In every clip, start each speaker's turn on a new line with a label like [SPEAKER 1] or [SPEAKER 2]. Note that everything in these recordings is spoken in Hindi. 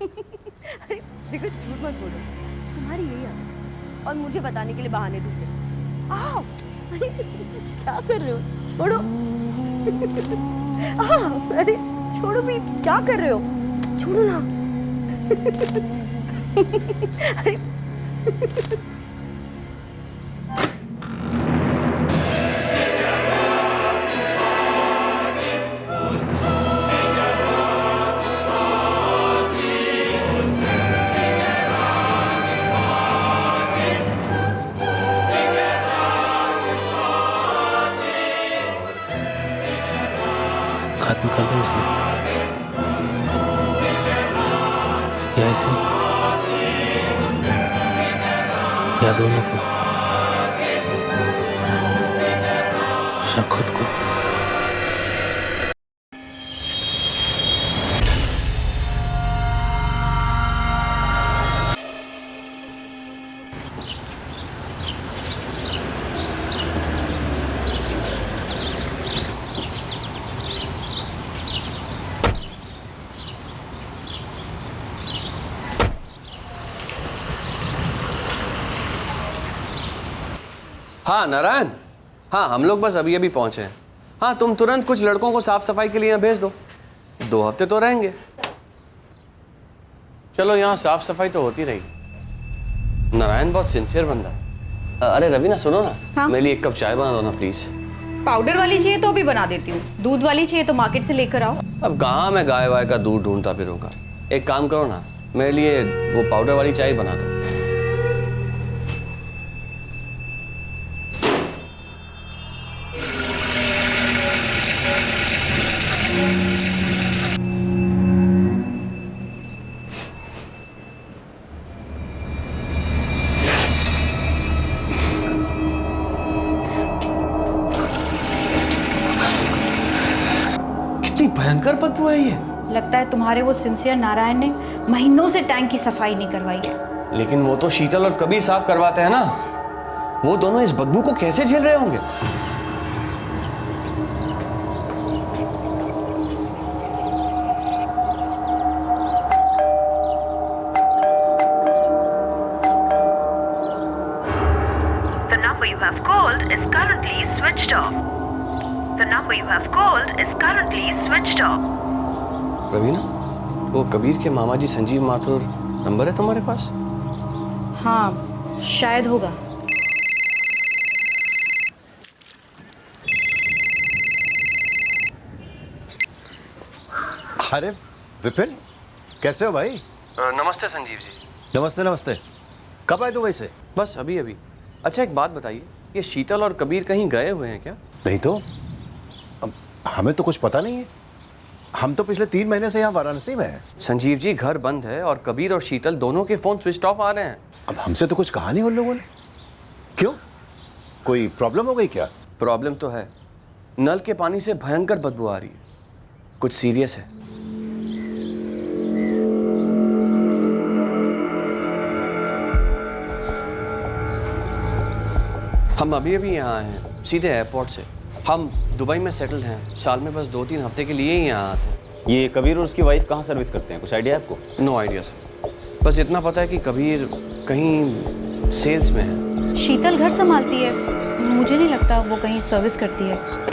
[SPEAKER 1] अरे देखो, झूठ मत बोलो, तुम्हारी यही आदत है और मुझे बताने के लिए बहाने ढूंढते हो। आओ। अरे क्या कर रहे हो, छोड़ो। अरे छोड़ो भी, क्या कर रहे हो, छोड़ो ना। अरे
[SPEAKER 2] खत्म कर दो इसे, या इसे, या दोनों को, या खुद को।
[SPEAKER 3] हाँ नारायण, हाँ हम लोग बस अभी अभी पहुंचे हैं। हाँ तुम तुरंत कुछ लड़कों को साफ सफाई के लिए यहाँ भेज दो, 2 हफ्ते तो रहेंगे। चलो यहाँ साफ सफाई तो होती रहेगी। नारायण बहुत सिंसियर बंदा है। अरे रवीना सुनो ना,
[SPEAKER 4] हाँ?
[SPEAKER 3] मेरे लिए 1 कप चाय बना दो ना प्लीज।
[SPEAKER 4] पाउडर वाली चाहिए तो अभी बना देती हूँ, दूध वाली चाहिए तो मार्केट से लेकर आओ।
[SPEAKER 3] अब कहाँ मैं गाय वाय का दूध ढूंढता फिरूंगा। एक काम करो ना, मेरे लिए वो पाउडर वाली चाय बना दो। भयंकर बदबू है ये।
[SPEAKER 4] लगता है तुम्हारे वो सिंसियर नारायण ने महीनों से टैंक की सफाई नहीं करवाई है।
[SPEAKER 3] लेकिन वो तो शीतल और कबीर साफ करवाते हैं ना, वो दोनों इस बदबू को कैसे झेल रहे होंगे।
[SPEAKER 5] The number you have called is currently switched off. The number you have called is currently switched off.
[SPEAKER 3] Raveena, वो कबीर के मामा जी संजीव माथुर नंबर है तुम्हारे पास?
[SPEAKER 4] हाँ शायद होगा।
[SPEAKER 6] अरे विपिन, कैसे हो भाई?
[SPEAKER 3] नमस्ते संजीव जी।
[SPEAKER 6] नमस्ते नमस्ते। कब आए तो वैसे?
[SPEAKER 3] बस अभी अभी। अच्छा एक बात बताइए, ये शीतल और कबीर कहीं गए हुए हैं क्या?
[SPEAKER 6] नहीं तो अब हमें तो कुछ पता नहीं है। हम तो पिछले 3 महीने से यहाँ वाराणसी में हैं।
[SPEAKER 3] संजीव जी घर बंद है और कबीर और शीतल दोनों के फोन स्विच ऑफ आ रहे हैं।
[SPEAKER 6] अब हमसे तो कुछ कहा नहीं उन लोगों ने। क्यों, कोई प्रॉब्लम हो गई क्या?
[SPEAKER 3] प्रॉब्लम तो है, नल के पानी से भयंकर बदबू आ रही है, कुछ सीरियस है। हम अभी अभी यहाँ आए हैं सीधे एयरपोर्ट से। हम दुबई में सेटल्ड हैं, साल में बस 2-3 हफ्ते के लिए ही यहाँ आते हैं।
[SPEAKER 7] ये कबीर और उसकी वाइफ कहाँ सर्विस करते हैं, कुछ आइडिया है आपको?
[SPEAKER 3] नो आइडिया सर, बस इतना पता है कि कबीर कहीं सेल्स में है।
[SPEAKER 4] शीतल घर संभालती है, मुझे नहीं लगता वो कहीं सर्विस करती है।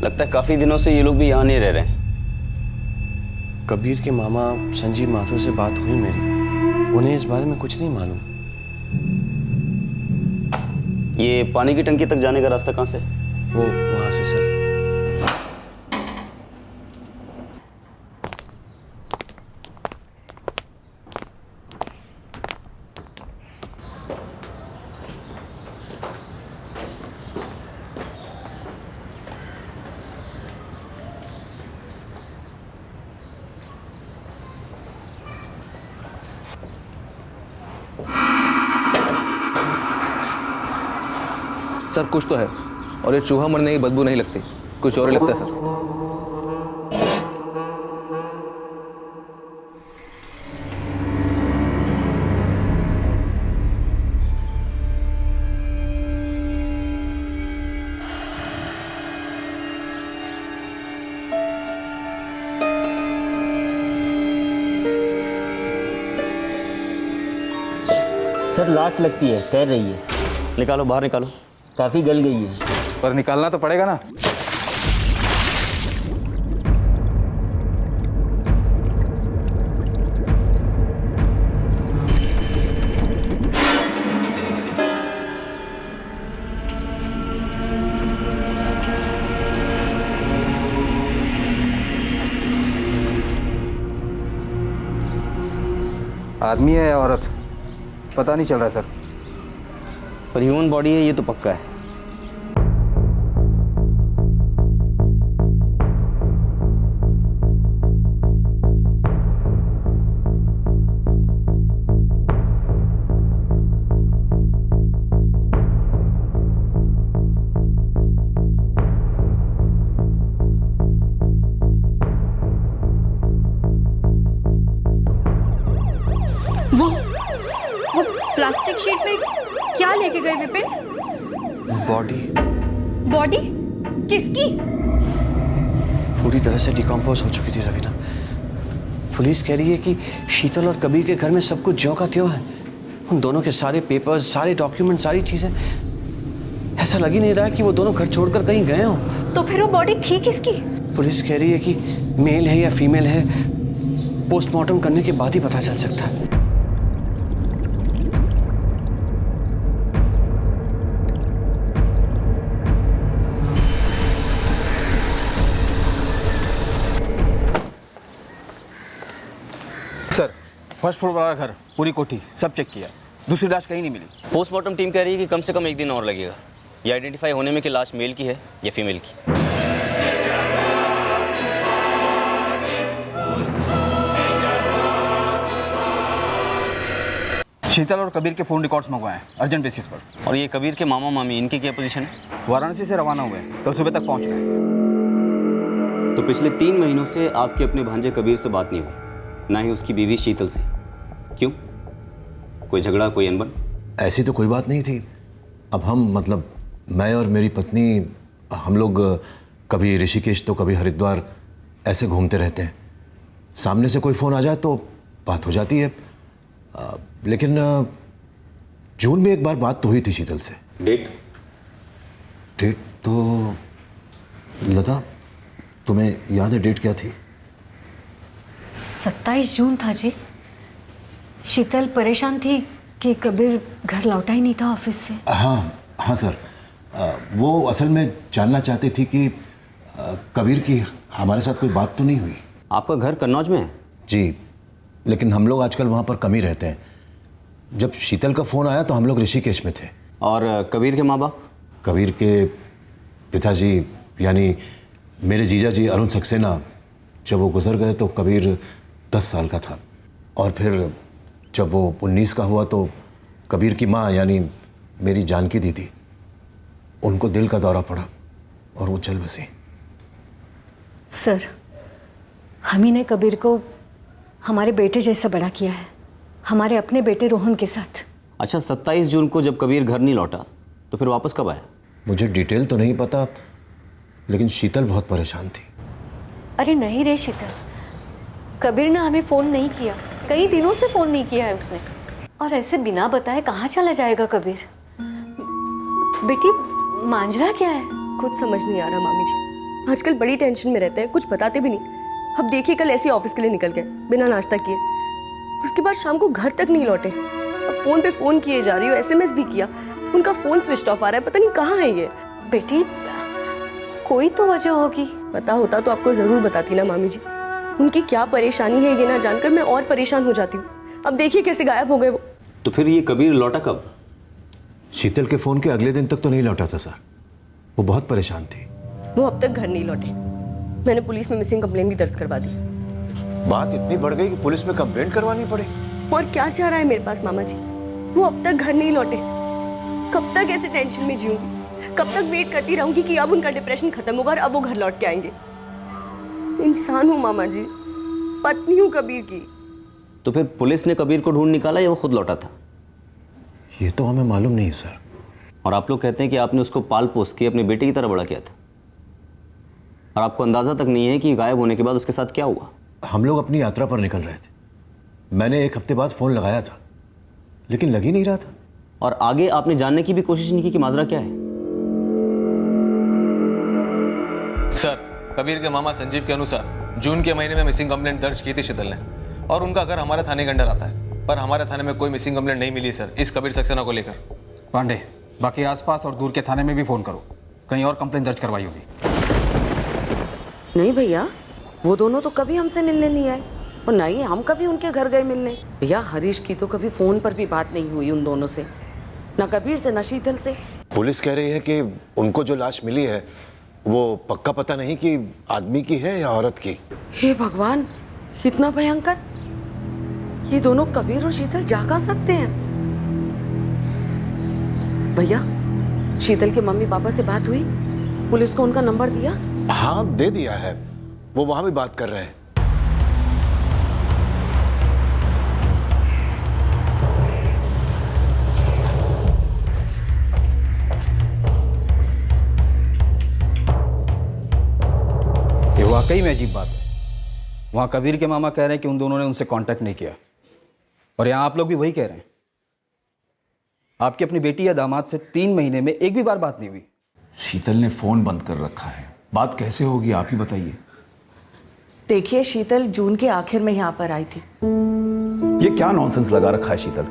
[SPEAKER 7] लगता है काफी दिनों से ये लोग भी यहाँ नहीं रह रहे हैं।
[SPEAKER 3] कबीर के मामा संजीव माथुर से बात हुई मेरी, उन्हें इस बारे में कुछ नहीं मालूम।
[SPEAKER 7] ये पानी की टंकी तक जाने का रास्ता कहाँ से?
[SPEAKER 3] वो वहां से सर।
[SPEAKER 8] सर कुछ तो है, और ये चूहा मरने की बदबू नहीं लगती, कुछ और ही लगता है सर।
[SPEAKER 9] सर लाश लगती है, तैर रही है।
[SPEAKER 7] निकालो, बाहर निकालो।
[SPEAKER 9] काफ़ी गल गई है।
[SPEAKER 8] पर निकालना तो पड़ेगा ना। आदमी है या औरत पता नहीं चल रहा सर।
[SPEAKER 7] पर ह्यूमन बॉडी है ये तो पक्का है।
[SPEAKER 4] वो प्लास्टिक शीट में क्या लेके गए विपिन?
[SPEAKER 3] बॉडी
[SPEAKER 4] बॉडी किसकी?
[SPEAKER 3] पूरी तरह से डिकम्पोज हो चुकी थी रवीना। पुलिस कह रही है कि शीतल और कबीर के घर में सब कुछ ज्यों का त्यों है। उन दोनों के सारे पेपर्स, सारे डॉक्यूमेंट, सारी चीजें, ऐसा लग ही नहीं रहा कि वो दोनों घर छोड़कर कहीं गए हों।
[SPEAKER 4] तो फिर वो बॉडी थी किसकी?
[SPEAKER 3] पुलिस कह रही है कि मेल है या फीमेल है, पोस्टमार्टम करने के बाद ही पता चल सकता है।
[SPEAKER 8] सर फर्स्ट फ्लोर वाला घर, पूरी कोठी सब चेक किया, दूसरी लाश कहीं नहीं मिली।
[SPEAKER 7] पोस्टमार्टम टीम कह रही है कि कम से कम 1 दिन और लगेगा ये आइडेंटिफाई होने में कि लाश मेल की है या फीमेल की।
[SPEAKER 8] शीतल और कबीर के फ़ोन रिकॉर्ड्स मंगवाए हैं अर्जेंट बेसिस पर।
[SPEAKER 7] और ये कबीर के मामा मामी, इनकी क्या पोजीशन है?
[SPEAKER 8] वाराणसी से रवाना हुए, कल सुबह तक पहुंच रहे हैं।
[SPEAKER 7] तो पिछले 3 महीनों से आपके अपने भांजे कबीर से बात नहीं हुई, ना ही उसकी बीवी शीतल से। क्यों? कोई झगड़ा, कोई अनबन?
[SPEAKER 6] ऐसी तो कोई बात नहीं थी। अब हम मतलब मैं और मेरी पत्नी हम लोग कभी ऋषिकेश तो कभी हरिद्वार ऐसे घूमते रहते हैं। सामने से कोई फ़ोन आ जाए तो बात हो जाती है। लेकिन जून में एक बार बात तो हुई थी शीतल से। डेट तो लता तुम्हें याद है डेट क्या थी?
[SPEAKER 10] 27 जून था जी। शीतल परेशान थी कि कबीर घर लौटा ही नहीं था ऑफिस से।
[SPEAKER 6] हाँ सर, वो असल में जानना चाहती थी कि कबीर की हमारे साथ कोई बात तो नहीं हुई।
[SPEAKER 7] आपका घर कन्नौज में है?
[SPEAKER 6] जी, लेकिन हम लोग आजकल वहाँ पर कम ही रहते हैं। जब शीतल का फ़ोन आया तो हम लोग ऋषिकेश में थे।
[SPEAKER 7] और कबीर के माँ बाप?
[SPEAKER 6] कबीर के पिताजी यानी मेरे जीजा जी अरुण सक्सेना, जब वो गुजर गए तो कबीर 10 साल का था। और फिर जब वो 19 का हुआ तो कबीर की माँ यानी मेरी जानकी दीदी, उनको दिल का दौरा पड़ा और वो चल बसी।
[SPEAKER 10] सर, हम ही ने कबीर को हमारे बेटे जैसा बड़ा किया है, हमारे अपने बेटे रोहन के साथ।
[SPEAKER 7] अच्छा, 27 जून को जब कबीर घर नहीं लौटा तो फिर वापस कब आया?
[SPEAKER 6] मुझे डिटेल तो नहीं पता, लेकिन शीतल बहुत परेशान थी।
[SPEAKER 10] अरे नहीं रे शीतल, कबीर ने हमें फ़ोन नहीं किया, कई दिनों से फ़ोन नहीं किया है उसने। और ऐसे बिना बताए कहाँ चला जाएगा कबीर? बेटी मांजरा क्या है?
[SPEAKER 1] कुछ समझ नहीं आ रहा मामी जी। आजकल बड़ी टेंशन में रहते हैं, कुछ बताते भी नहीं। अब देखिए कल ऐसे ऑफिस के लिए निकल गए बिना नाश्ता किए, उसके बाद शाम को घर तक नहीं लौटे। अब फ़ोन पे फ़ोन किए जा रही हो, SMS भी किया, उनका फ़ोन स्विच ऑफ आ रहा है, पता नहीं कहाँ है ये।
[SPEAKER 10] बेटी कोई तो वजह होगी।
[SPEAKER 1] पता होता तो आपको ज़रूर बताती ना मामी जी। उनकी क्या परेशानी है ये ना जानकर मैं और परेशान हो जाती हूँ। अब देखिए कैसे गायब हो गए वो।
[SPEAKER 7] तो फिर ये कबीर लौटा कब?
[SPEAKER 6] शीतल के फ़ोन के अगले दिन तक तो नहीं लौटा था सर, वो बहुत परेशान थी।
[SPEAKER 1] वो अब तक घर नहीं लौटे। मैंने पुलिस में मिसिंग कंप्लेन भी दर्ज करवा दी।
[SPEAKER 6] बात इतनी बढ़ गई कि पुलिस में कंप्लेंट करवानी पड़ी।
[SPEAKER 1] और क्या चाह रहा है मेरे पास मामा जी? वो अब तक घर नहीं लौटे। कब तक ऐसे टेंशन में जीऊंगी? कब तक वेट करती रहूंगी कि अब उनका डिप्रेशन खत्म होगा और अब वो घर लौट के आएंगे? इंसान हूँ मामा जी, पत्नी हूँ कबीर की।
[SPEAKER 7] तो फिर पुलिस ने कबीर को ढूंढ निकाला या वो खुद लौटा था?
[SPEAKER 6] ये तो हमें मालूम नहीं सर।
[SPEAKER 7] और आप लोग कहते हैं कि आपने उसको पाल पोस के अपने बेटे की तरह बड़ा किया था, और आपको अंदाजा तक नहीं है कि गायब होने के बाद उसके साथ क्या हुआ।
[SPEAKER 6] हम लोग अपनी यात्रा पर निकल रहे थे, मैंने 1 हफ्ते बाद फ़ोन लगाया था लेकिन लग ही नहीं रहा था।
[SPEAKER 7] और आगे आपने जानने की भी कोशिश नहीं की कि माजरा क्या है?
[SPEAKER 8] सर, कबीर के मामा संजीव के अनुसार जून के महीने में मिसिंग कंप्लेंट दर्ज की थी शीतल ने, और उनका घर हमारे थाने के अंडर आता है, पर हमारे थाने में कोई मिसिंग कंप्लेंट नहीं मिली सर इस कबीर सक्सेना को लेकर।
[SPEAKER 11] पांडे, बाकी आसपास और दूर के थाने में भी फोन करो, कहीं और कंप्लेंट दर्ज करवाई होगी।
[SPEAKER 12] नहीं भैया, वो दोनों तो कभी हमसे मिलने नहीं आए और ना ही हम कभी उनके घर गए मिलने। भैया हरीश की तो कभी फोन पर भी बात नहीं हुई उन दोनों से, ना कबीर से ना शीतल से।
[SPEAKER 6] पुलिस कह रही है कि उनको जो लाश मिली है वो पक्का पता नहीं कि आदमी की है या औरत की।
[SPEAKER 12] हे भगवान, इतना भयंकर! ये दोनों कबीर और शीतल जा कहाँ सकते हैं? भैया, शीतल के मम्मी पापा से बात हुई? पुलिस को उनका नंबर दिया?
[SPEAKER 6] हाँ दे दिया है, वो वहां भी बात कर रहे हैं।
[SPEAKER 11] ये वाकई में अजीब बात है। वहाँ कबीर के मामा कह रहे हैं कि उन दोनों ने उनसे कांटेक्ट नहीं किया, और यहाँ आप लोग भी वही कह रहे हैं। आपकी अपनी बेटी या दामाद से 3 महीने में एक भी बार बात नहीं हुई।
[SPEAKER 13] शीतल ने फोन बंद कर रखा है, बात कैसे होगी आप ही बताइए।
[SPEAKER 14] देखिए, शीतल जून के आखिर में यहाँ पर आई थी।
[SPEAKER 13] ये क्या नॉनसेंस लगा रखा है शीतल?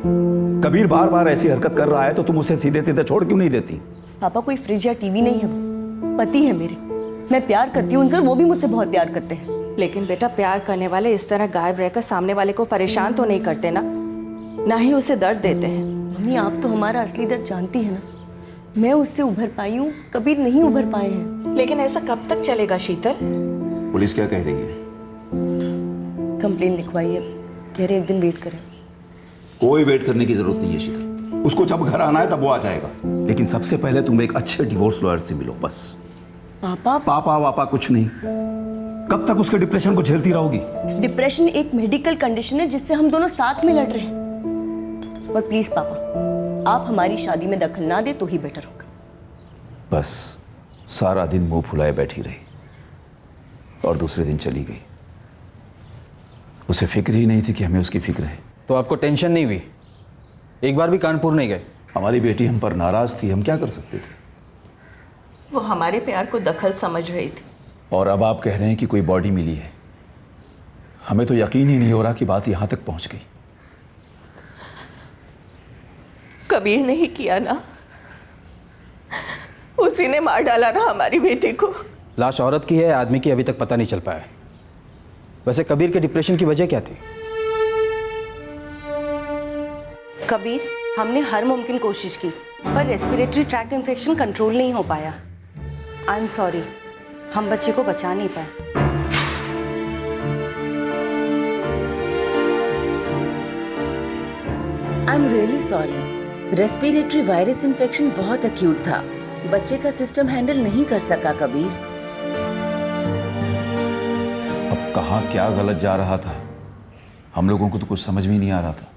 [SPEAKER 13] कबीर बार बार ऐसी हरकत कर रहा है तो तुम उसे सीधे सीधे छोड़ क्यों नहीं देती?
[SPEAKER 1] पापा कोई फ्रिज या टीवी नहीं है, वो पति है मेरे। मैं प्यार करती हूँ उनसे, वो भी मुझसे बहुत प्यार करते हैं।
[SPEAKER 14] लेकिन बेटा, प्यार करने वाले इस तरह गायब रहकर सामने वाले को परेशान तो नहीं करते ना, ना ही उसे दर्द देते हैं।
[SPEAKER 1] मम्मी, आप तो हमारा असली दर्द जानती है ना। मैं उससे उभर पाई हूँ, कबीर नहीं उभर पाए हैं।
[SPEAKER 14] लेकिन ऐसा कब तक चलेगा शीतल?
[SPEAKER 13] पुलिस क्या कह रही है?
[SPEAKER 1] कंप्लेन लिखवाई है, कह रहे एक दिन वेट करें।
[SPEAKER 13] कोई वेट करने की जरूरत नहीं है शीतल, उसको जब घर आना है तब वो आ जाएगा। लेकिन सबसे पहले तुम एक अच्छे डिवोर्स लॉयर से मिलो बस।
[SPEAKER 1] पापा
[SPEAKER 13] पापा वापा कुछ नहीं। कब तक उसके डिप्रेशन को झेलती रहोगी?
[SPEAKER 1] डिप्रेशन एक मेडिकल कंडीशन है जिससे हम दोनों साथ में लड़ रहे हैं। और प्लीज पापा, आप हमारी शादी में दखल ना दे तो ही बेटर होगा।
[SPEAKER 13] बस सारा दिन मुंह फुलाए बैठी रही और दूसरे दिन चली गई। उसे फिक्र ही नहीं थी कि हमें उसकी फिक्र है।
[SPEAKER 11] तो आपको टेंशन नहीं हुई? एक बार भी कानपुर नहीं गए?
[SPEAKER 13] हमारी बेटी हम पर नाराज थी, हम क्या कर सकते थे?
[SPEAKER 14] वो हमारे प्यार को दखल समझ रही थी।
[SPEAKER 13] और अब आप कह रहे हैं कि कोई बॉडी मिली है। हमें तो यकीन ही नहीं हो रहा कि बात यहां तक पहुंच गई।
[SPEAKER 14] कबीर ने ही किया ना, उसी ने मार डाला ना हमारी बेटी को।
[SPEAKER 11] लाश औरत की है आदमी की अभी तक पता नहीं चल पाया। वैसे कबीर के डिप्रेशन की वजह क्या थी?
[SPEAKER 12] कबीर, हमने हर मुमकिन कोशिश की पर रेस्पिरेटरी ट्रैक्ट इन्फेक्शन कंट्रोल नहीं हो पाया। आई एम सॉरी, हम बच्चे को बचा नहीं पाए। I am really sorry. Respiratory virus infection बहुत एक्यूट था, बच्चे का सिस्टम हैंडल नहीं कर सका। कबीर,
[SPEAKER 13] अब कहाँ क्या गलत जा रहा था, हम लोगों को तो कुछ समझ में नहीं आ रहा था।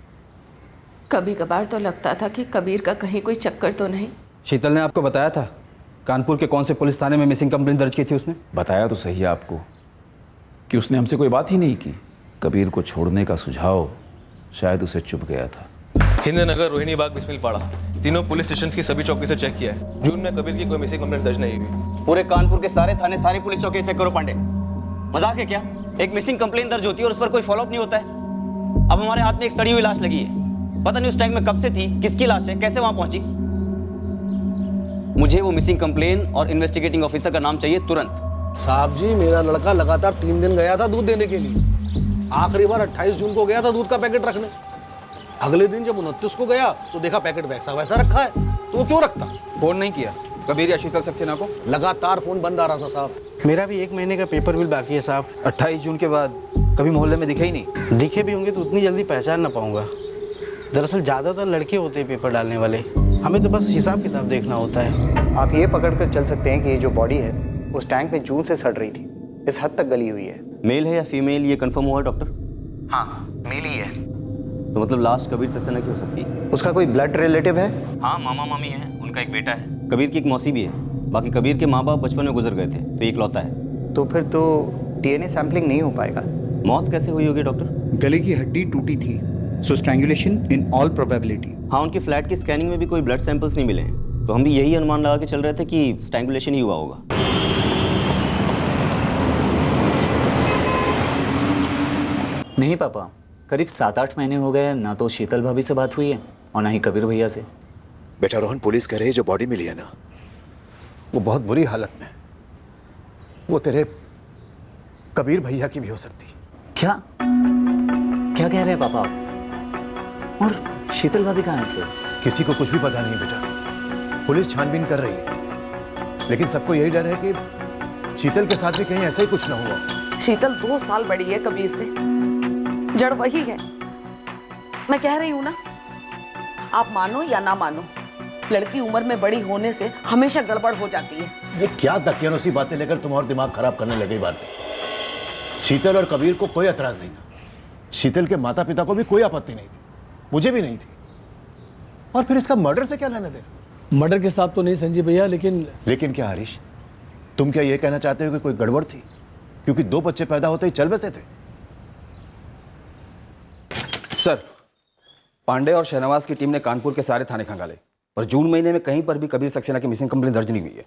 [SPEAKER 14] कभी कभार तो लगता था कि कबीर का कहीं कोई चक्कर तो नहीं।
[SPEAKER 11] शीतल ने आपको बताया था कानपुर के कौन से पुलिस थाने में मिसिंग कंप्लेंट दर्ज की थी उसने?
[SPEAKER 13] बताया तो सही है आपको कि उसने हमसे कोई बात ही नहीं की। कबीर को छोड़ने का सुझाव शायद उसे चुभ गया था।
[SPEAKER 8] हिंदनगर, रोहिणी बाग, बिस्मिल पाड़ा, तीनों पुलिस स्टेशन की सभी चौकी से चेक किया है। जून में कबीर की कोई मिसिंग कंप्लेंट दर्ज नहीं हुई।
[SPEAKER 7] पूरे कानपुर के सारे थाने, सारी पुलिस चौकी चेक करो पांडे। मजाक है क्या? एक मिसिंग कंप्लेंट दर्ज होती है और उस पर कोई फॉलोअप नहीं होता है। अब हमारे हाथ में एक सड़ी हुई लाश लगी है, पता नहीं उस टाइम में कब से थी, किसकी लाश है, कैसे वहां पहुंची। मुझे वो मिसिंग कंप्लेन और इन्वेस्टिगेटिंग ऑफिसर का नाम चाहिए तुरंत।
[SPEAKER 15] साहब जी, मेरा लड़का लगातार 3 दिन गया था दूध देने के लिए। आखिरी बार 28 जून को गया था दूध का पैकेट रखने। अगले दिन जब 29 को गया तो देखा पैकेट वैसा वैसा रखा है, तो वो क्यों रखता?
[SPEAKER 11] फोन नहीं किया कबीर या शीतल सक्सेना को?
[SPEAKER 15] लगातार फोन बंद आ रहा था साहब। मेरा भी 1 महीने का पेपर बिल बाकी है साहब।
[SPEAKER 11] 28 जून के बाद कभी मोहल्ले में दिखे ही नहीं?
[SPEAKER 15] दिखे भी होंगे तो उतनी जल्दी पहचान ना पाऊंगा। दरअसल ज़्यादातर लड़के होते हैं पेपर डालने वाले। हमें तो बस हिसाब किताब देखना होता है।
[SPEAKER 16] आप ये पकड़ कर चल सकते हैं कि ये जो बॉडी है उस टैंक में जून से सड़ रही थी, इस हद तक गली हुई है।
[SPEAKER 7] मेल है या फीमेल ये कंफर्म हुआ है डॉक्टर?
[SPEAKER 16] हाँ, मेल ही है।
[SPEAKER 7] तो मतलब लास्ट कबीर सक्सेना की हो सकती है।
[SPEAKER 16] उसका कोई ब्लड रिलेटिव है?
[SPEAKER 7] हाँ, मामा मामी है, उनका एक बेटा है। कबीर की एक मौसी भी है। बाकी कबीर के माँ बाप बचपन में गुजर गए थे, तो एक लौता है।
[SPEAKER 16] तो फिर तो डीएनए सैंपलिंग नहीं हो पाएगा।
[SPEAKER 7] मौत कैसे हुई होगी डॉक्टर?
[SPEAKER 16] गले की हड्डी टूटी थी, सो स्ट्रैंगुलेशन इन ऑल प्रोबेबिलिटी।
[SPEAKER 7] हाँ, उनके फ्लैट की स्कैनिंग में भी कोई ब्लड सैंपल्स नहीं मिले हैं, तो हम भी यही अनुमान लगा के चल रहे थे कि स्ट्रैंगुलेशन ही हुआ होगा।
[SPEAKER 17] नहीं पापा, करीब 7-8 महीने हो गए ना तो शीतल भाभी से बात हुई है और ना ही कबीर भैया से।
[SPEAKER 6] बेटा रोहन, पुलिस कह रही है जो बॉडी मिली है ना, वो बहुत बुरी हालत में, वो तेरे कबीर भैया की भी हो सकती।
[SPEAKER 17] क्या क्या कह रहे हैं पापा? और शीतल भाभी कहाँ है फिर?
[SPEAKER 6] किसी को कुछ भी पता नहीं बेटा, पुलिस छानबीन कर रही है, लेकिन सबको यही डर है कि शीतल के साथ भी कहीं ऐसा ही कुछ ना हुआ।
[SPEAKER 12] शीतल 2 साल बड़ी है कबीर से, जड़ वही है। मैं कह रही हूँ ना, आप मानो या ना मानो, लड़की उम्र में बड़ी होने से हमेशा गड़बड़ हो जाती है।
[SPEAKER 6] ये क्या दकियानूसी बातें लेकर तुम और दिमाग खराब करने लगे भारती। शीतल और कबीर को कोई एतराज नहीं था, शीतल के माता पिता को भी कोई आपत्ति नहीं थी, मुझे भी नहीं थी। और फिर इसका मर्डर से क्या लेना देना?
[SPEAKER 15] मर्डर के साथ तो नहीं संजीव भैया, लेकिन
[SPEAKER 6] क्या हरीश, तुम क्या ये कहना चाहते हो कि कोई गड़बड़ थी क्योंकि 2 बच्चे पैदा होते ही चल बसे थे?
[SPEAKER 11] सर, पांडे और शहनवाज की टीम ने कानपुर के सारे थाने खंगाले, पर जून महीने में कहीं पर भी कबीर सक्सेना की मिसिंग कंप्लेंट दर्ज नहीं हुई है।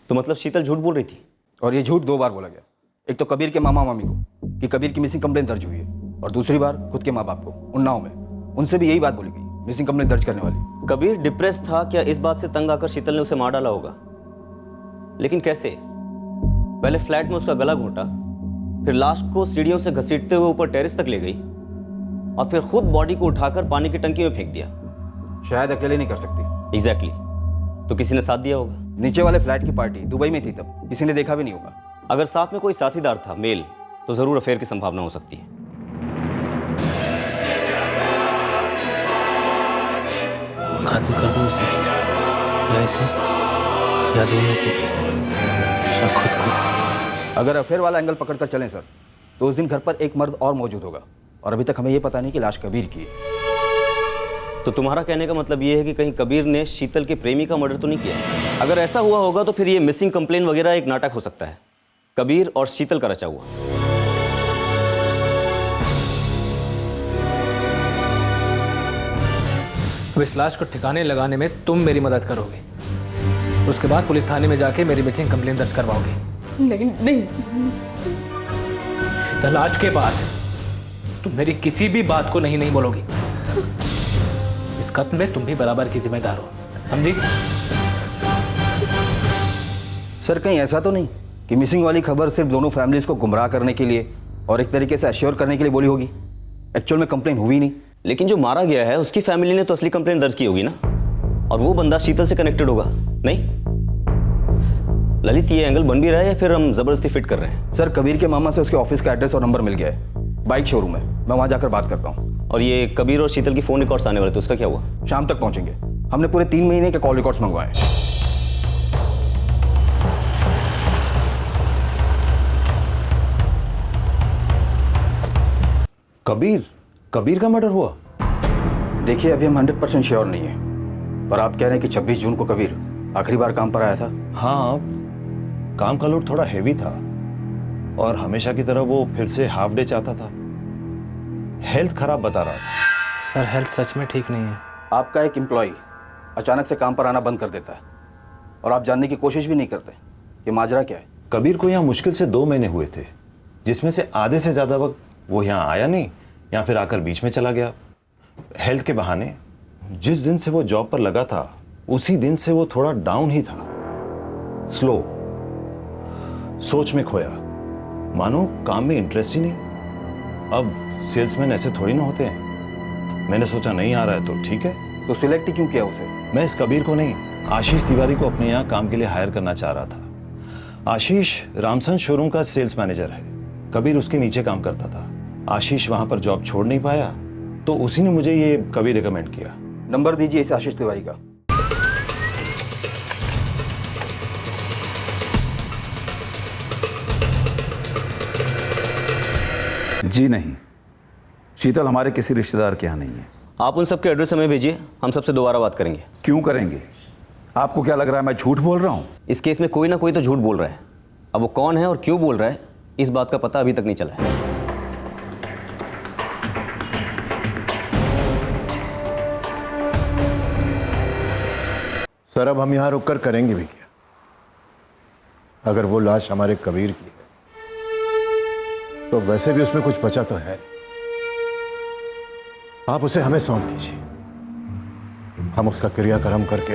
[SPEAKER 7] तो मतलब शीतल झूठ बोल रही थी?
[SPEAKER 11] और ये झूठ 2 बार बोला गया। एक तो कबीर के मामा मामी को कि कबीर की मिसिंग कंप्लेंट दर्ज हुई है, और दूसरी बार खुद के माँ बाप को उन्नाव में, उनसे भी यही बात बोली गई, मिसिंग कंप्लेंट दर्ज करने वाली।
[SPEAKER 7] कबीर डिप्रेस था क्या? इस बात से तंग आकर शीतल ने उसे मार डाला होगा, लेकिन कैसे? पहले फ्लैट में उसका गला घोंटा, फिर लाश को सीढ़ियों से घसीटते हुए ऊपर टेरेस तक ले गई, और फिर खुद बॉडी को उठाकर पानी की टंकी में फेंक दिया।
[SPEAKER 11] शायद अकेले नहीं कर सकती।
[SPEAKER 7] एग्जैक्टली। तो किसी ने साथ दिया होगा।
[SPEAKER 11] नीचे वाले फ्लैट की पार्टी दुबई में थी, तब किसी ने देखा भी नहीं होगा।
[SPEAKER 7] अगर साथ में कोई साथीदार था मेल, तो जरूर अफेयर की संभावना हो सकती है।
[SPEAKER 2] खत्म कर दूं उसे, या इसे, या दोनों को, या खुद को।
[SPEAKER 11] अगर अफेयर वाला एंगल पकड़कर चलें सर, तो उस दिन घर पर एक मर्द और मौजूद होगा, और अभी तक हमें यह पता नहीं कि लाश कबीर की है।
[SPEAKER 7] तो तुम्हारा कहने का मतलब ये है कि कहीं कबीर ने शीतल के प्रेमी का मर्डर तो नहीं किया? अगर ऐसा हुआ होगा तो फिर ये मिसिंग कंप्लेन वगैरह एक नाटक हो सकता है, कबीर और शीतल का रचा हुआ।
[SPEAKER 2] अब इस लाश को ठिकाने लगाने में तुम मेरी मदद करोगे, उसके बाद पुलिस थाने में जाके मेरी मिसिंग कंप्लेन दर्ज करवाओगे।
[SPEAKER 1] नहीं नहीं,
[SPEAKER 2] शीतल, आज के बाद तुम मेरी किसी भी बात को नहीं बोलोगी। इस कत्ल में तुम भी बराबर की जिम्मेदार हो, समझी?
[SPEAKER 11] सर, कहीं ऐसा तो नहीं कि मिसिंग वाली खबर सिर्फ दोनों फैमिलीज को गुमराह करने के लिए और एक तरीके से अश्योर करने के लिए बोली होगी? एक्चुअल में कंप्लेन हुई नहीं।
[SPEAKER 7] लेकिन जो मारा गया है उसकी फैमिली ने तो असली कंप्लेन दर्ज की होगी ना, और वो बंदा शीतल से कनेक्टेड होगा, नहीं? ललित, ये एंगल बन भी रहा है या फिर हम जबरदस्ती फिट कर रहे हैं?
[SPEAKER 11] सर, कबीर के मामा से उसके ऑफिस का एड्रेस और नंबर मिल गया है, बाइक शोरूम है, मैं वहां जाकर बात करता हूँ।
[SPEAKER 7] और ये कबीर और शीतल की फोन रिकॉर्ड्स आने वाले थे, उसका क्या हुआ?
[SPEAKER 11] शाम तक पहुंचेंगे। हमने पूरे 3 महीने के कॉल रिकॉर्ड्स मंगवाए।
[SPEAKER 6] कबीर का मर्डर हुआ?
[SPEAKER 11] देखिए, अभी हम 100% श्योर नहीं है, पर आप कह रहे हैं कि 26 जून को कबीर आखिरी बार काम पर आया था।
[SPEAKER 6] हाँ, काम का लोड थोड़ा हैवी था और हमेशा की तरह वो फिर से हाफ डे चाहता था। हेल्थ खराब बता रहा था।
[SPEAKER 2] सर, हेल्थ सच में ठीक नहीं है।
[SPEAKER 11] आपका एक एम्प्लॉय अचानक से काम पर आना बंद कर देता है और आप जानने की कोशिश भी नहीं करते कि माजरा क्या है।
[SPEAKER 6] कबीर को यहाँ मुश्किल से 2 महीने हुए थे, जिसमें से आधे से ज्यादा वक्त वो यहाँ आया नहीं या फिर आकर बीच में चला गया हेल्थ के बहाने। जिस दिन से वो जॉब पर लगा था उसी दिन से वो थोड़ा डाउन ही था, स्लो, सोच में खोया, मानो काम में इंटरेस्ट ही नहीं। अब सेल्समैन ऐसे थोड़ी ना होते हैं। मैंने सोचा नहीं आ रहा है तो ठीक है।
[SPEAKER 11] तो सिलेक्ट क्यों किया उसे?
[SPEAKER 6] मैं इस कबीर को नहीं, आशीष तिवारी को अपने यहाँ काम के लिए हायर करना चाह रहा था। आशीष रामसन शोरूम का सेल्स मैनेजर है, कबीर उसके नीचे काम करता था। आशीष वहां पर जॉब छोड़ नहीं पाया तो उसी ने मुझे ये कबीर रिकमेंड किया।
[SPEAKER 11] नंबर दीजिए इस आशीष तिवारी का।
[SPEAKER 13] जी नहीं, शीतल हमारे किसी रिश्तेदार के यहाँ नहीं है।
[SPEAKER 7] आप उन सबके एड्रेस हमें भेजिए, हम सबसे दोबारा बात करेंगे।
[SPEAKER 13] क्यों करेंगे? आपको क्या लग रहा है मैं झूठ बोल रहा हूँ?
[SPEAKER 7] इस केस में कोई ना कोई तो झूठ बोल रहा है। अब वो कौन है और क्यों बोल रहा है, इस बात का पता अभी तक नहीं चला है।
[SPEAKER 6] सर अब हम यहाँ रुककर करेंगे भी क्या? अगर वो लाश हमारे कबीर की है तो वैसे भी उसमें कुछ बचा तो है। आप उसे हमें सौंप दीजिए, हम उसका क्रियाक्रम करके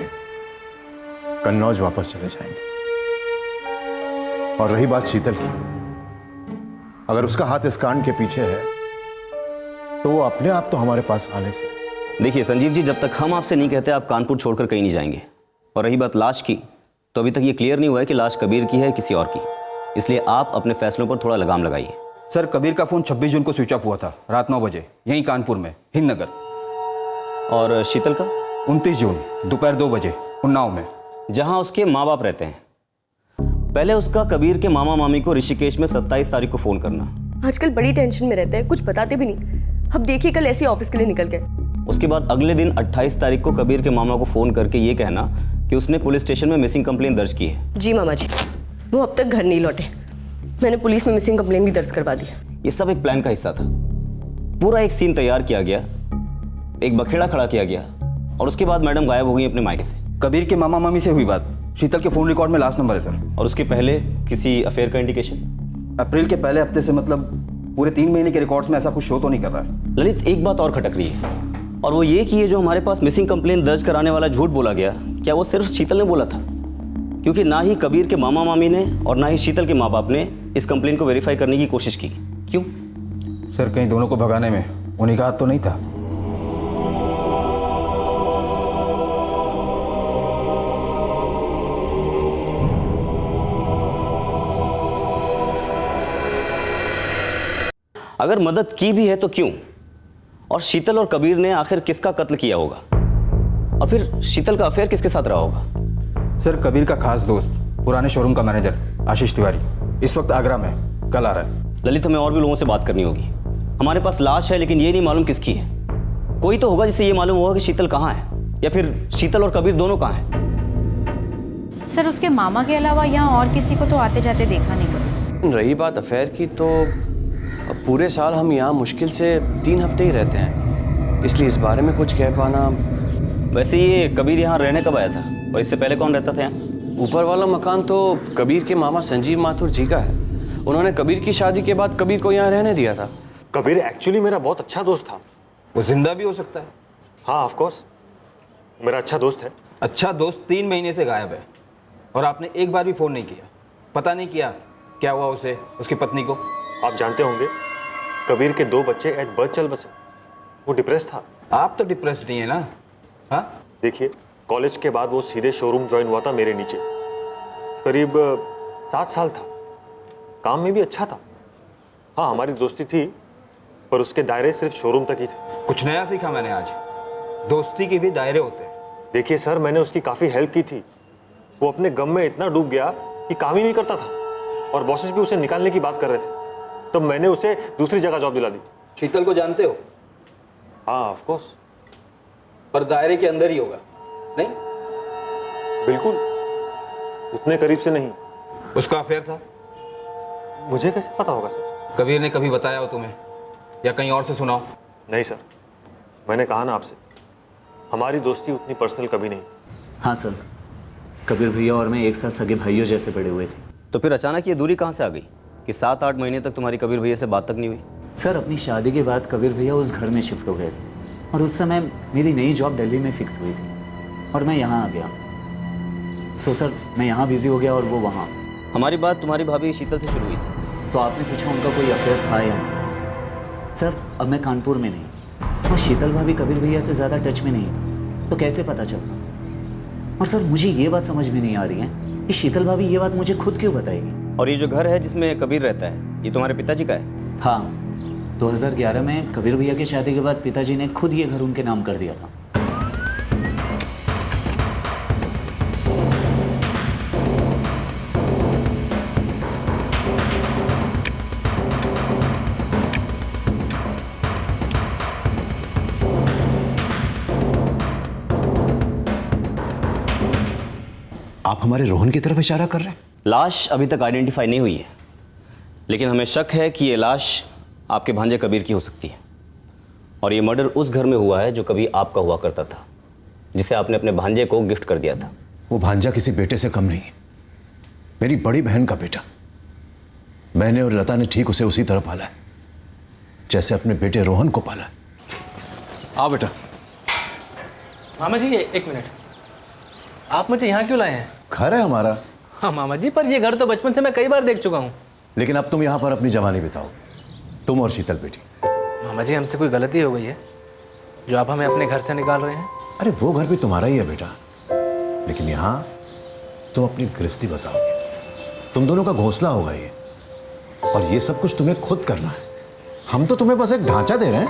[SPEAKER 6] कन्नौज वापस चले जाएंगे। और रही बात शीतल की, अगर उसका हाथ इस कांड के पीछे है तो वो अपने आप तो हमारे पास आने से।
[SPEAKER 7] देखिए संजीव जी, जब तक हम आपसे नहीं कहते आप कानपुर छोड़कर कहीं नहीं जाएंगे। और रही बात लाश की, तो अभी तक ये क्लियर नहीं हुआ है कि लाश कबीर की है किसी और की, इसलिए आप अपने फैसलों पर थोड़ा लगाम लगाइए।
[SPEAKER 11] सर, कबीर का फ़ोन 26 जून को स्विच ऑफ हुआ था रात 9 बजे, यहीं कानपुर में, हिंद नगर।
[SPEAKER 7] और शीतल का?
[SPEAKER 11] 29 जून दोपहर 2 बजे, उन्नाव में,
[SPEAKER 7] जहां उसके माँ बाप रहते हैं। पहले उसका कबीर के मामा मामी को ऋषिकेश में 27 तारीख को फ़ोन करना।
[SPEAKER 1] आजकल बड़ी टेंशन में रहते हैं, कुछ बताते भी नहीं। अब देखिए कल ऐसे ऑफिस के लिए निकल गए।
[SPEAKER 7] उसके बाद अगले दिन 28 तारीख को कबीर के मामा को फ़ोन करके ये कहना कि उसने पुलिस स्टेशन में मिसिंग कंप्लेन दर्ज की है।
[SPEAKER 1] जी मामा जी, वो अब तक घर नहीं लौटे। मैंने पुलिस में मिसिंग कंप्लेन भी दर्ज करवा दी।
[SPEAKER 7] ये सब एक प्लान का हिस्सा था। पूरा एक सीन तैयार किया गया, एक बखेड़ा खड़ा किया गया और उसके बाद मैडम गायब हो गई अपने मायके से।
[SPEAKER 11] कबीर के मामा मामी से हुई बात, शीतल के फ़ोन रिकॉर्ड में लास्ट नंबर है सर।
[SPEAKER 7] और उसके पहले किसी अफेयर का इंडिकेशन?
[SPEAKER 11] अप्रैल के पहले हफ्ते से, मतलब पूरे 3 महीने के रिकॉर्ड्स में ऐसा कुछ शो तो नहीं कर रहा है।
[SPEAKER 7] ललित, एक बात और खटक रही है, और वो ये कि ये जो हमारे पास मिसिंग कंप्लेन दर्ज कराने वाला झूठ बोला गया, क्या वो सिर्फ शीतल ने बोला था? क्योंकि ना ही कबीर के मामा मामी ने और ना ही शीतल के माँ बाप ने इस कंप्लेन को वेरीफाई करने की कोशिश की। क्यों?
[SPEAKER 11] सर, कहीं दोनों को भगाने में उन्हीं का हाथ तो नहीं था?
[SPEAKER 7] अगर मदद की भी है तो क्यों? और शीतल और कबीर ने आखिर किसका कत्ल किया होगा? और फिर शीतल का अफेयर किसके साथ रहा होगा?
[SPEAKER 11] सर, कबीर का खास दोस्त, पुराने शोरूम का मैनेजर आशीष तिवारी, इस वक्त आगरा में, कल आ रहा है।
[SPEAKER 7] ललित, हमें और भी लोगों से बात करनी होगी। हमारे पास लाश है लेकिन ये नहीं मालूम किसकी है। कोई तो होगा जिससे ये मालूम होगा कि शीतल कहाँ है, या फिर शीतल और कबीर दोनों कहाँ हैं।
[SPEAKER 4] सर, उसके मामा के अलावा यहाँ और किसी को तो आते जाते देखा नहीं कभी।
[SPEAKER 3] रही बात अफेयर की, तो पूरे साल हम यहाँ मुश्किल से 3 हफ्ते ही रहते हैं, इसलिए इस बारे में कुछ कह पाना।
[SPEAKER 7] वैसे ये कबीर यहाँ रहने कब आया था और इससे पहले कौन रहता था यहाँ?
[SPEAKER 3] ऊपर वाला मकान तो कबीर के मामा संजीव माथुर जी का है। उन्होंने कबीर की शादी के बाद कबीर को यहाँ रहने दिया था।
[SPEAKER 8] कबीर एक्चुअली मेरा बहुत अच्छा दोस्त था।
[SPEAKER 11] वो जिंदा भी हो सकता है।
[SPEAKER 8] हाँ, ऑफ कोर्स, मेरा अच्छा दोस्त है।
[SPEAKER 11] अच्छा दोस्त 3 महीने से गायब है और आपने एक बार भी फ़ोन नहीं किया, पता नहीं किया क्या हुआ उसे, उसकी पत्नी को?
[SPEAKER 8] आप जानते होंगे कबीर के 2 बच्चे एट बर्थ चल बसे। वो डिप्रेस था।
[SPEAKER 11] आप तो डिप्रेस्ड नहीं है ना? हाँ,
[SPEAKER 8] देखिए, कॉलेज के बाद वो सीधे शोरूम ज्वाइन हुआ था मेरे नीचे। करीब 7 साल था, काम में भी अच्छा था। हाँ, हमारी दोस्ती थी, पर उसके दायरे सिर्फ शोरूम तक ही थे।
[SPEAKER 11] कुछ नया सीखा मैंने आज, दोस्ती के भी दायरे होते हैं।
[SPEAKER 8] देखिए सर, मैंने उसकी काफ़ी हेल्प की थी। वो अपने गम में इतना डूब गया कि काम ही नहीं करता था, और बॉसेस भी उसे निकालने की बात कर रहे थे। तो मैंने उसे दूसरी जगह जॉब दिला दी।
[SPEAKER 11] शीतल को जानते हो?
[SPEAKER 8] हाँ, ऑफ कोर्स।
[SPEAKER 11] पर दायरे के अंदर ही होगा, नहीं?
[SPEAKER 8] बिल्कुल, उतने करीब से नहीं।
[SPEAKER 11] उसका अफेयर था?
[SPEAKER 8] मुझे कैसे पता होगा सर?
[SPEAKER 11] कबीर ने कभी बताया हो तुम्हें, या कहीं और से सुनाओ?
[SPEAKER 8] नहीं सर, मैंने कहा ना आपसे, हमारी दोस्ती उतनी पर्सनल कभी नहीं।
[SPEAKER 17] हाँ सर, कबीर भैया और मैं एक साथ सगे भाइयों जैसे बड़े हुए थे।
[SPEAKER 7] तो फिर अचानक ये दूरी कहाँ से आ गई कि 7-8 महीने तक तुम्हारी कबीर भैया से बात तक नहीं हुई?
[SPEAKER 17] सर, अपनी शादी के बाद कबीर भैया उस घर में शिफ्ट हो गए थे, और उस समय मेरी नई जॉब दिल्ली में फिक्स हुई थी और मैं यहाँ आ गया। सो सर, मैं यहाँ बिजी हो गया और वो वहाँ।
[SPEAKER 7] हमारी बात तुम्हारी भाभी शीतल से शुरू हुई थी।
[SPEAKER 17] तो आपने पूछा उनका कोई अफेयर था या नहीं? सर, अब मैं कानपुर में नहीं, और शीतल भाभी कबीर भैया से ज़्यादा टच में नहीं था, तो कैसे पता चलता? और सर, मुझे ये बात समझ में नहीं आ रही है कि शीतल भाभी ये बात मुझे खुद क्यों बताएगी।
[SPEAKER 7] और ये जो घर है जिसमें कबीर रहता है, ये तुम्हारे पिताजी का है?
[SPEAKER 17] हाँ, 2011 में कबीर भैया की शादी के बाद पिताजी ने खुद ये घर उनके नाम कर दिया था।
[SPEAKER 6] आप हमारे रोहन की तरफ इशारा कर रहे हैं?
[SPEAKER 7] लाश अभी तक आइडेंटिफाई नहीं हुई है, लेकिन हमें शक है कि ये लाश आपके भांजे कबीर की हो सकती है। और ये मर्डर उस घर में हुआ है जो कभी आपका हुआ करता था, जिसे आपने अपने भांजे को गिफ्ट कर दिया था।
[SPEAKER 6] वो भांजा किसी बेटे से कम नहीं है, मेरी बड़ी बहन का बेटा। मैंने और लता ने ठीक उसे उसी तरह पाला है जैसे अपने बेटे रोहन को पाला है।
[SPEAKER 3] आओ बेटा।
[SPEAKER 2] मामा जी एक मिनट, आप मुझे यहाँ क्यों लाए हैं?
[SPEAKER 6] घर है हमारा।
[SPEAKER 2] हाँ मामा जी, पर ये घर तो बचपन से मैं कई बार देख चुका हूँ।
[SPEAKER 6] लेकिन अब तुम यहाँ पर अपनी जवानी बिताओ, तुम और शीतल बेटी।
[SPEAKER 2] मामा जी, हमसे कोई गलती हो गई है जो आप हमें अपने घर से निकाल रहे हैं?
[SPEAKER 6] अरे वो घर भी तुम्हारा ही है बेटा, लेकिन यहाँ तुम अपनी गृहस्थी बसाओगे, तुम दोनों का घोंसला होगा ये, और ये सब कुछ तुम्हें खुद करना है। हम तो तुम्हें बस एक ढांचा दे रहे हैं।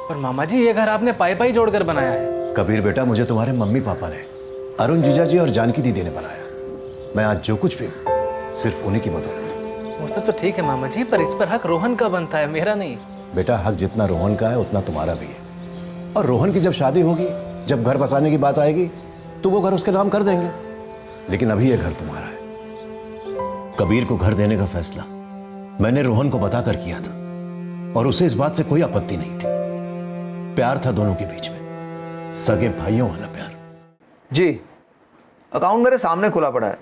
[SPEAKER 2] पर मामा जी, ये घर आपने पाई पाई जोड़कर बनाया है।
[SPEAKER 6] कबीर बेटा, मुझे तुम्हारे मम्मी पापा ने, अरुण जीजा जी और जानकी दीदी ने बनाया। मैं आज जो कुछ भी हूं सिर्फ उन्हीं की बदौलत।
[SPEAKER 2] वो सब तो ठीक है मामा जी, पर इस पर हक रोहन का बनता है, मेरा नहीं।
[SPEAKER 6] बेटा, हक जितना रोहन का है उतना तुम्हारा भी है। और रोहन की जब शादी होगी, जब घर बसाने की बात आएगी, तो वो घर उसके नाम कर देंगे। लेकिन अभी ये घर तुम्हारा है। कबीर को घर देने का फैसला मैंने रोहन को बताकर किया था, और उसे इस बात से कोई आपत्ति नहीं थी। प्यार था दोनों के बीच में, सगे भाइयों वाला प्यार।
[SPEAKER 18] जी, अकाउंट मेरे सामने खुला पड़ा है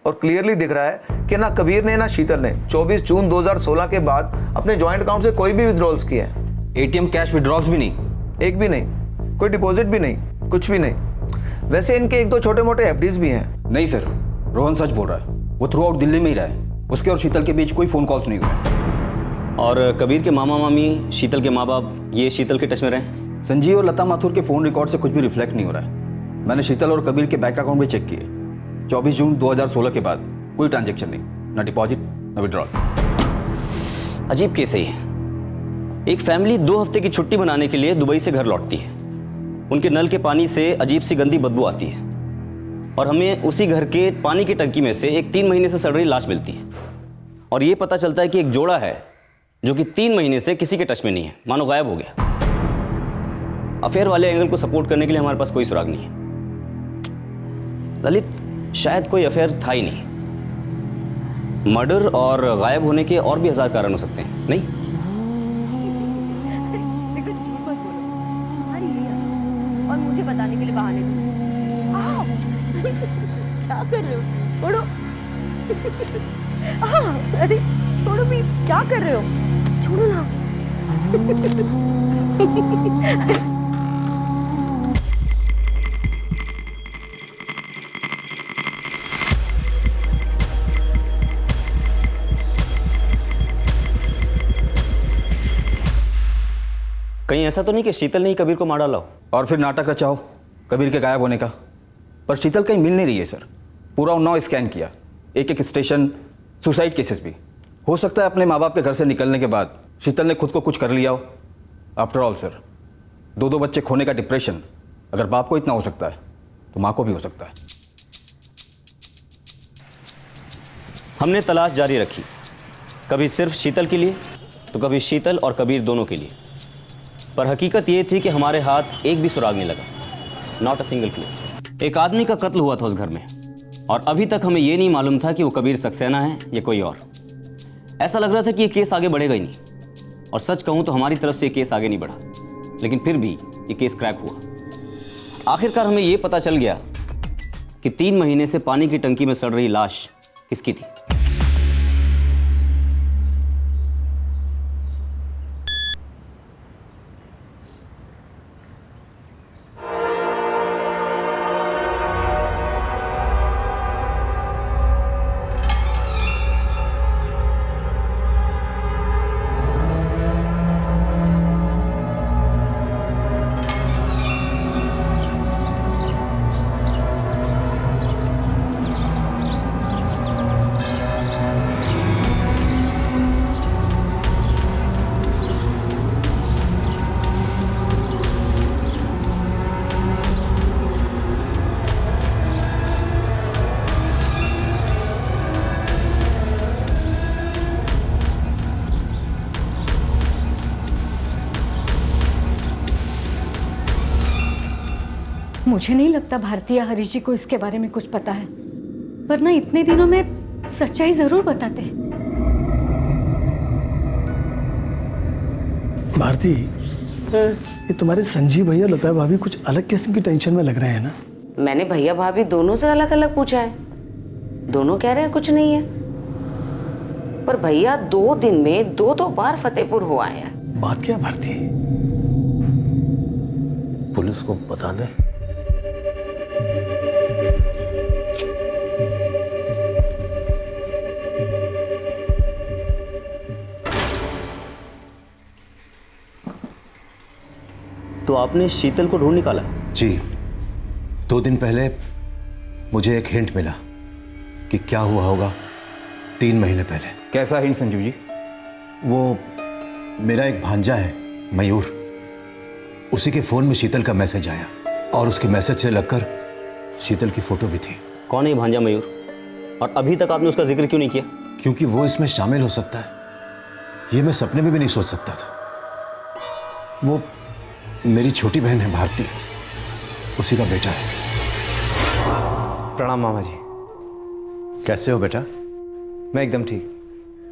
[SPEAKER 18] और क्लियरली दिख रहा है कि ना कबीर ने ना शीतल ने 24 जून 2016 के बाद अपने जॉइंट अकाउंट से कोई भी विड्रॉल्स किए हैं।
[SPEAKER 11] एटीएम कैश विड्रॉल्स भी नहीं?
[SPEAKER 18] एक भी नहीं, कोई डिपॉजिट भी नहीं, कुछ भी नहीं। वैसे इनके एक दो छोटे मोटे एफडीज भी हैं।
[SPEAKER 11] नहीं सर, रोहन सच बोल रहा है। वो थ्रू आउट दिल्ली में ही रहा है। उसके और शीतल के बीच कोई फ़ोन कॉल्स नहीं हुए।
[SPEAKER 7] और कबीर के मामा मामी, शीतल के माँ बाप, ये शीतल के टच में रहे?
[SPEAKER 11] संजीव और लता माथुर के फ़ोन रिकॉर्ड से कुछ भी रिफ्लेक्ट नहीं हो रहा है। मैंने शीतल और कबीर के बैंक अकाउंट भी चेक किए। 24 जून 2016 के बाद कोई ट्रांजैक्शन नहीं, ना डिपॉजिट ना विड्रॉल।
[SPEAKER 7] अजीब केस है ये। एक फैमिली 2 हफ्ते की छुट्टी बनाने के लिए दुबई से घर लौटती है। उनके नल के पानी से अजीब सी गंदी बदबू आती है, और हमें उसी घर के पानी की टंकी में से एक 3 महीने से सड़ रही लाश मिलती है। और ये पता चलता है कि एक जोड़ा है जो कि 3 महीने से किसी के टच में नहीं है, मानो गायब हो गया। अफेयर वाले एंगल को सपोर्ट करने के लिए हमारे पास कोई सुराग नहीं है। ललित, शायद कोई अफेयर था ही नहीं। मर्डर और गायब होने के और भी 1000 कारण हो सकते हैं, नहीं?
[SPEAKER 1] और मुझे बताने के लिए बहाने क्या कर रहे हो? छोड़ो। अरे छोड़ो भी, क्या कर रहे हो? छोड़ो ना।
[SPEAKER 7] कहीं ऐसा तो नहीं कि शीतल ने ही कबीर को मार डाला हो?
[SPEAKER 11] और फिर नाटक रचाओ कबीर के गायब होने का। पर शीतल कहीं मिल नहीं रही है सर। पूरा उन्नाव स्कैन किया, एक स्टेशन, सुसाइड केसेस भी। हो सकता है अपने माँ बाप के घर से निकलने के बाद शीतल ने खुद को कुछ कर लिया हो। आफ्टर ऑल सर, 2 बच्चे खोने का डिप्रेशन अगर बाप को इतना हो सकता है तो माँ को भी हो सकता है।
[SPEAKER 7] हमने तलाश जारी रखी, कभी सिर्फ शीतल के लिए तो कभी शीतल और कबीर दोनों के लिए। पर हकीकत ये थी कि हमारे हाथ एक भी सुराग नहीं लगा, नॉट अ सिंगल क्लू। एक आदमी का कत्ल हुआ था उस घर में, और अभी तक हमें ये नहीं मालूम था कि वो कबीर सक्सेना है या कोई और। ऐसा लग रहा था कि ये केस आगे बढ़ेगा ही नहीं, और सच कहूँ तो हमारी तरफ से ये केस आगे नहीं बढ़ा, लेकिन फिर भी ये केस क्रैक हुआ। आखिरकार हमें ये पता चल गया कि 3 महीने से पानी की टंकी में सड़ रही लाश किसकी थी।
[SPEAKER 10] मुझे नहीं लगता भारतीय हरीश जी को इसके बारे में कुछ पता है। वरना इतने दिनों में सच्चाई जरूर बताते।
[SPEAKER 19] भारती, ये तुम्हारे संजीव भैया लता भाभी कुछ अलग किस्म की टेंशन में लग रहे हैं ना?
[SPEAKER 12] मैंने भैया भाभी दोनों से अलग अलग पूछा है, दोनों कह रहे हैं कुछ नहीं है। पर भैया 2 दिन में 2 बार फतेहपुर हो आए हैं।
[SPEAKER 19] बात क्या भारती?
[SPEAKER 6] पुलिस को बता दे।
[SPEAKER 7] तो आपने शीतल को ढूंढ निकाला?
[SPEAKER 6] जी, 2 दिन पहले मुझे एक हिंट मिला कि क्या हुआ होगा 3 महीने पहले।
[SPEAKER 11] कैसा हिंट संजीव जी?
[SPEAKER 6] वो मेरा एक भांजा है मयूर, उसी के फोन में शीतल का मैसेज आया और उसके मैसेज से लगकर शीतल की फोटो भी थी।
[SPEAKER 7] कौन है ये भांजा मयूर? और अभी तक आपने उसका जिक्र क्यों नहीं किया?
[SPEAKER 6] क्योंकि वो इसमें शामिल हो सकता है, ये मैं सपने में भी नहीं सोच सकता था। वो मेरी छोटी बहन है भारती, उसी का बेटा है।
[SPEAKER 18] प्रणाम मामा जी।
[SPEAKER 6] कैसे हो बेटा?
[SPEAKER 18] मैं एकदम ठीक,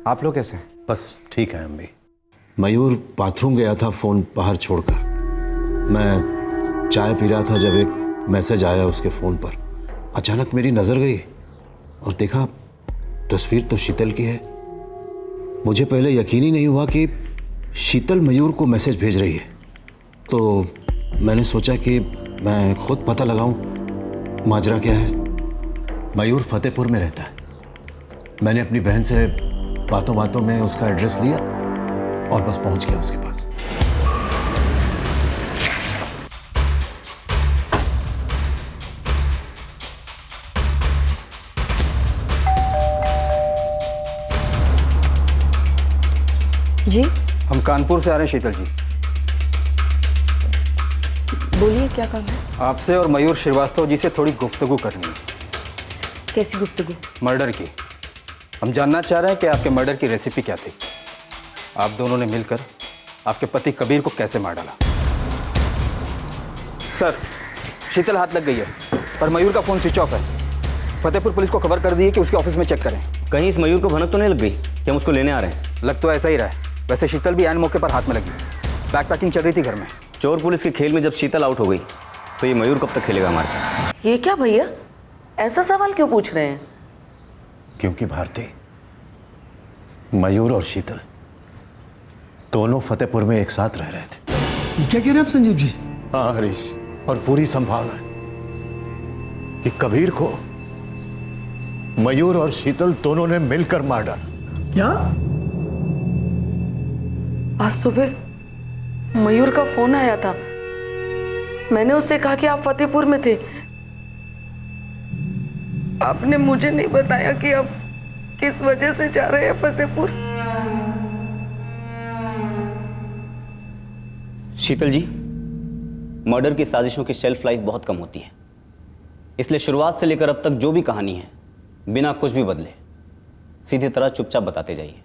[SPEAKER 18] आप लोग कैसे हैं?
[SPEAKER 6] बस ठीक है हम भी। मयूर बाथरूम गया था फ़ोन बाहर छोड़कर। मैं चाय पी रहा था जब एक मैसेज आया उसके फ़ोन पर। अचानक मेरी नज़र गई और देखा तस्वीर तो शीतल की है। मुझे पहले यकीन ही नहीं हुआ कि शीतल मयूर को मैसेज भेज रही है, तो मैंने सोचा कि मैं खुद पता लगाऊं माजरा क्या है। मयूर फतेहपुर में रहता है। मैंने अपनी बहन से बातों बातों में उसका एड्रेस लिया और बस पहुंच गया उसके पास।
[SPEAKER 1] जी,
[SPEAKER 11] हम कानपुर से आ रहे हैं शीतल जी।
[SPEAKER 1] बोलिए क्या काम है?
[SPEAKER 11] आपसे और मयूर श्रीवास्तव जी से थोड़ी गुफ्तगू करनी है।
[SPEAKER 1] कैसी गुफ्तगू?
[SPEAKER 11] मर्डर की। हम जानना चाह रहे हैं कि आपके मर्डर की रेसिपी क्या थी। आप दोनों ने मिलकर आपके पति कबीर को कैसे मार डाला? सर, शीतल हाथ लग गई है, पर मयूर का फ़ोन स्विच ऑफ है। फतेहपुर पुलिस को खबर कर दी है कि उसके ऑफिस में चेक करें।
[SPEAKER 7] कहीं इस मयूर को भनक तो नहीं लग गई कि हम उसको लेने आ रहे हैं?
[SPEAKER 11] लग तो ऐसा ही रहा है। वैसे शीतल भी ऐन मौके पर हाथ में लगी। बैग पैकिंग चल रही थी घर में।
[SPEAKER 7] चोर पुलिस के खेल में जब शीतल आउट हो गई तो ये मयूर कब तक खेलेगा हमारे साथ?
[SPEAKER 12] ये क्या भैया, ऐसा सवाल क्यों पूछ रहे हैं?
[SPEAKER 6] क्योंकि भारती, मयूर और शीतल दोनों फतेहपुर में एक साथ रह रहे थे।
[SPEAKER 19] ये क्या कह रहे हैं आप संजीव जी?
[SPEAKER 6] हाँ हरीश, और पूरी संभावना है कि कबीर को मयूर और शीतल दोनों ने मिलकर मार डाला।
[SPEAKER 19] क्या?
[SPEAKER 12] आज सुबह मयूर का फोन आया था। मैंने उससे कहा कि आप फतेहपुर में थे। आपने मुझे नहीं बताया कि आप किस वजह से जा रहे हैं फतेहपुर।
[SPEAKER 7] शीतल जी, मर्डर की साजिशों की शेल्फ लाइफ बहुत कम होती है, इसलिए शुरुआत से लेकर अब तक जो भी कहानी है बिना कुछ भी बदले सीधी तरह चुपचाप बताते जाइए।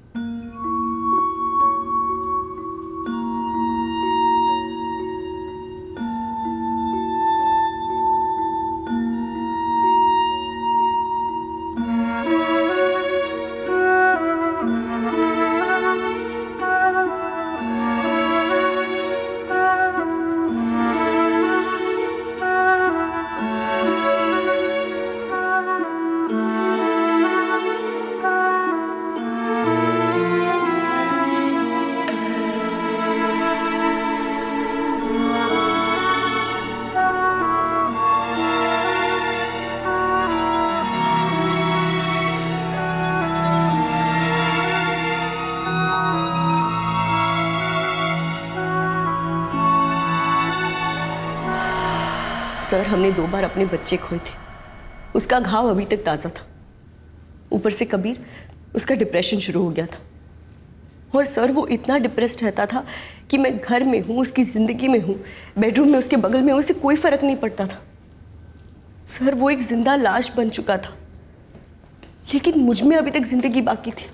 [SPEAKER 1] सर, हमने 2 बार अपने बच्चे खोए थे। उसका घाव अभी तक ताज़ा था। ऊपर से कबीर, उसका डिप्रेशन शुरू हो गया था। और सर, वो इतना डिप्रेस्ड रहता था कि मैं घर में हूँ, उसकी ज़िंदगी में हूँ, बेडरूम में उसके बगल में हूँ, उसे कोई फ़र्क नहीं पड़ता था। सर, वो एक जिंदा लाश बन चुका था, लेकिन मुझ में अभी तक ज़िंदगी बाकी थी।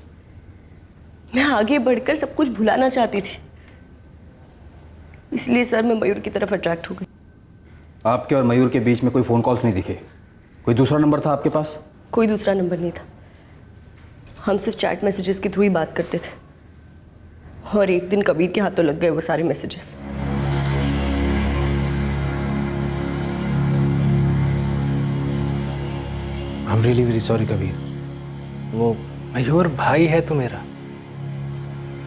[SPEAKER 1] मैं आगे बढ़कर सब कुछ भुलाना चाहती थी। इसलिए सर, मैं मयूर की तरफ अट्रैक्ट हो गई।
[SPEAKER 11] आपके और मयूर के बीच में कोई फ़ोन कॉल्स नहीं दिखे? कोई दूसरा नंबर था आपके पास?
[SPEAKER 1] कोई दूसरा नंबर नहीं था। हम सिर्फ चैट मैसेजेस के थ्रू ही बात करते थे और एक दिन कबीर के हाथों लग गए वो सारे messages.
[SPEAKER 2] I am really very sorry Kabir. वो मयूर भाई है तू मेरा,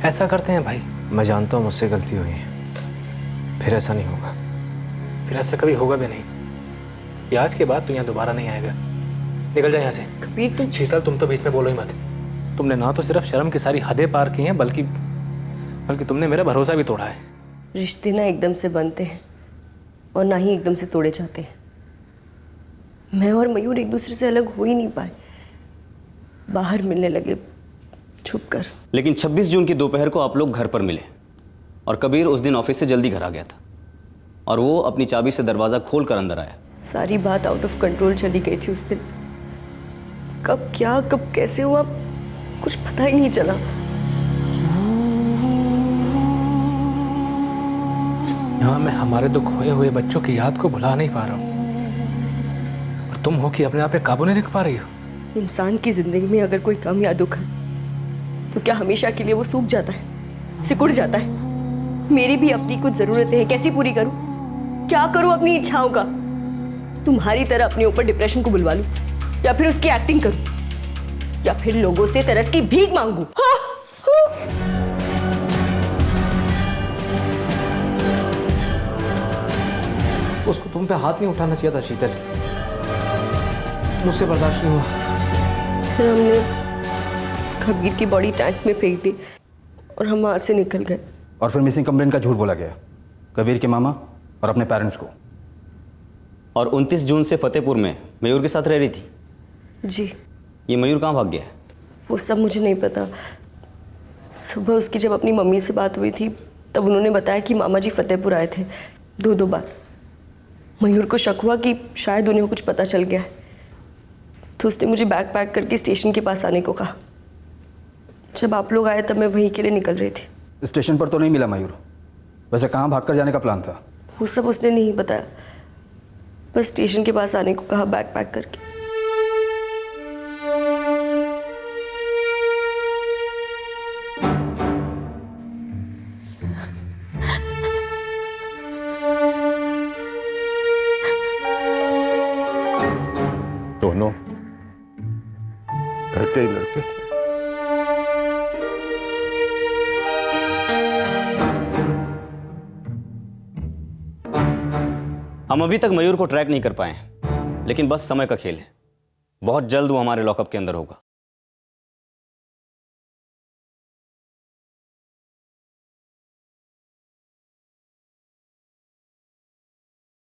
[SPEAKER 2] ऐसा करते हैं भाई।
[SPEAKER 3] मैं जानता हूँ मुझसे गलती हुई है, फिर ऐसा नहीं होगा।
[SPEAKER 2] फिर ऐसा कभी होगा भी नहीं। ये आज के बाद तू यहाँ दोबारा नहीं आएगा। निकल जा यहाँ से।
[SPEAKER 1] कबीर तुम।
[SPEAKER 2] शीतल तुम तो बीच में बोलो ही मत। तुमने ना तो सिर्फ शर्म की सारी हदें पार की हैं बल्कि तुमने मेरा भरोसा भी तोड़ा है।
[SPEAKER 1] रिश्ते ना एकदम से बनते हैं और ना ही एकदम से तोड़े जाते हैं। मैं और मयूर एक दूसरे से अलग हो ही नहीं पाए, बाहर मिलने लगे छुप कर।
[SPEAKER 7] लेकिन 26 जून की दोपहर को आप लोग घर पर मिले और कबीर उस दिन ऑफिस से जल्दी घर आ गया था और वो अपनी चाबी से दरवाज़ा खोल कर अंदर आया।
[SPEAKER 1] सारी बात आउट ऑफ कंट्रोल चली गई थी उस दिन। कब क्या कब कैसे हुआ कुछ पता ही नहीं चला।
[SPEAKER 2] यहाँ मैं हमारे दो खोए हुए बच्चों की याद को भुला नहीं पा रहा हूँ और तुम हो कि अपने आप पे काबू नहीं रख पा रही हो।
[SPEAKER 1] इंसान की जिंदगी में अगर कोई गम या दुख है तो क्या हमेशा के लिए वो सूख जाता है, सिकुड़ जाता है? मेरी भी अपनी कुछ जरूरतें हैं, कैसी पूरी करूं? क्या करूं अपनी इच्छाओं का? तुम्हारी तरह अपने ऊपर डिप्रेशन को बुलवा लूं या फिर उसकी एक्टिंग करूं या फिर लोगों से तरस की भीख मांगूं?
[SPEAKER 3] उसको तुम पे हाथ नहीं उठाना चाहिए था शीतल, मुझसे बर्दाश्त नहीं हुआ।
[SPEAKER 1] फिर हमने कबीर की बॉडी टैंक में फेंक दी और हम वहां से निकल गए।
[SPEAKER 11] और फिर मिसिंग कंप्लेंट का झूठ बोला गया कबीर के मामा और अपने पेरेंट्स को।
[SPEAKER 7] और 29 जून से फतेहपुर में मयूर के साथ रह रही थी।
[SPEAKER 1] जी।
[SPEAKER 7] ये मयूर कहाँ भाग गया है?
[SPEAKER 1] वो सब मुझे नहीं पता। सुबह उसकी जब अपनी मम्मी से बात हुई थी तब उन्होंने बताया कि मामा जी फतेहपुर आए थे दो बार। मयूर को शक हुआ कि शायद उन्हें कुछ पता चल गया है तो उसने मुझे बैग पैक करके स्टेशन के पास आने को कहा। जब आप लोग आए तब मैं वहीं के लिए निकल रही थी।
[SPEAKER 11] स्टेशन पर तो नहीं मिला मयूर, वैसे कहाँ भागकर जाने का प्लान था?
[SPEAKER 1] वो सब उसने नहीं बताया, बस स्टेशन के पास आने को कहा बैग पैक करके।
[SPEAKER 6] दोनों घर के ही लड़के थे।
[SPEAKER 7] हम अभी तक मयूर को ट्रैक नहीं कर पाए हैं, लेकिन बस समय का खेल है। बहुत जल्द वो हमारे लॉकअप के अंदर होगा।